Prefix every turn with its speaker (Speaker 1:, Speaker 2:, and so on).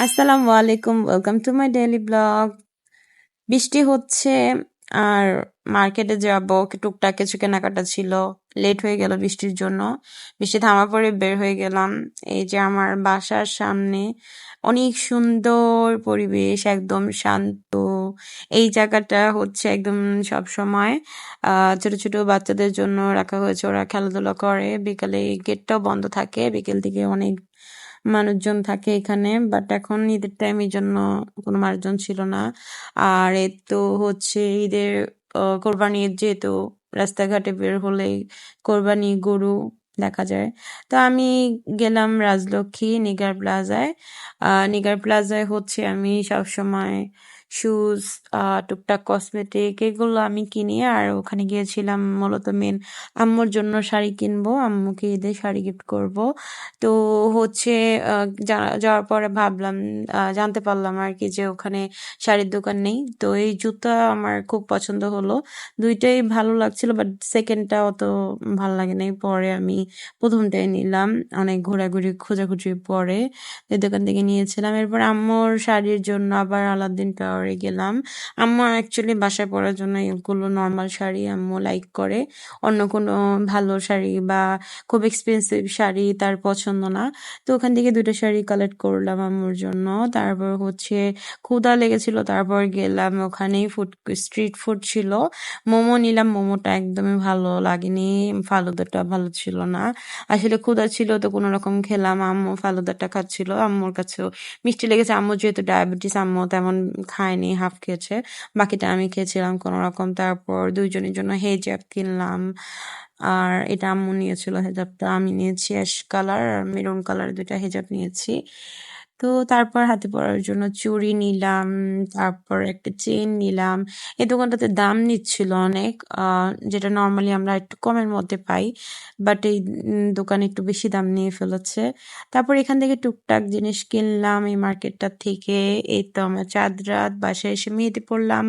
Speaker 1: আসসালামু আলাইকুম, welcome to my daily blog. বৃষ্টি হচ্ছে আর মার্কেটে যাব, টুকটাক কিছু কেনাকাটা ছিল, লেট হয়ে গেল বৃষ্টির জন্য। বৃষ্টি থামার পরে বের হয়ে গেলাম। এই যে আমার বাসার সামনে অনেক সুন্দর পরিবেশ, একদম শান্ত। এই জায়গাটা হচ্ছে একদম সব সময় ছোট ছোট বাচ্চাদের জন্য রাখা হয়েছে, ওরা খেলাধুলা করে। বিকালে গেটটাও বন্ধ থাকে, বিকেল থেকে অনেক মানুষজন থাকে এখানে, বাট এখন ঈদের টাইম, এই জন্য কোনো মানুষজন ছিল না। আর এই তো হচ্ছে ঈদের কোরবানি ঈদ, যেহেতু রাস্তাঘাটে বের হলেই কোরবানি গরু দেখা যায়। তো আমি গেলাম রাজলক্ষ্মী নিগার প্লাজায়। নিগার প্লাজায় হচ্ছে আমি সবসময় শুজ, টুকটাক কসমেটিক এগুলো আমি কিনি। আর ওখানে গিয়েছিলাম মূলত মেন আম্মুর জন্য শাড়ি কিনবো, আম্মুকে ঈদে শাড়ি গিফট করব। তো হচ্ছে যাওয়ার পরে ভাবলাম, জানতে পারলাম আর কি যে ওখানে শাড়ির দোকান নেই। তো এই জুতা আমার খুব পছন্দ হলো, দুইটাই ভালো লাগছিল, বাট সেকেন্ডটা অত ভালো লাগে নাই। পরে আমি প্রথমটাই নিলাম, অনেক ঘোরাঘুরি খোঁজাখুঁজির পরে এই দোকান থেকে নিয়েছিলাম। এরপর আম্মুর শাড়ির জন্য আবার আলাদিন টাওয়ারে গেলাম। আম্মু অ্যাকচুয়ালি বাসায় পরার জন্য এগুলো নর্মাল শাড়ি আম্মু লাইক করে, অন্য কোনো ভালো শাড়ি বা খুব এক্সপেন্সিভ শাড়ি তার পছন্দ না। তো ওখান থেকে দুটো শাড়ি কালেক্ট করলাম আম্মুর জন্য। তারপর হচ্ছে ক্ষুধা লেগেছিল, তারপর গেলাম ওখানেই স্ট্রিট ফুড ছিল, মোমো নিলাম। মোমোটা একদমই ভালো লাগেনি, ফালুদাটা ভালো ছিল না। আসলে ক্ষুধা ছিল তো কোনো রকম খেলাম। আম্মু ফালুদাটা খাচ্ছিল, আম্মুর কাছেও মিষ্টি লেগেছে। আম্মু যেহেতু ডায়াবেটিস, আম্মু তেমন খায়নি, হাফ খেয়েছে, বাকিটা আমি খেয়েছিলাম কোনো রকম। তারপর দুইজনের জন্য হেজাব কিনলাম, আর এটা আম্মু নিয়েছিল হেজাবটা। আমি নিয়েছি অ্যাশ কালার আর মেরুন কালার, দুইটা হেজাব নিয়েছি। তো তারপর হাতে পরার জন্য চুড়ি নিলাম, তারপর একটা চেন নিলাম। এই দোকানটাতে দাম নিচ্ছিল অনেক, যেটা নর্মালি আমরা একটু কমের মধ্যে পাই, বাট এই দোকানে একটু বেশি দাম নিয়ে ফেলেছে। তারপর এখান থেকে টুকটাক জিনিস কিনলাম এই মার্কেটটা থেকে। এই তো আমরা চাঁদ রাত বাসায় এসে মেহেদি পড়লাম।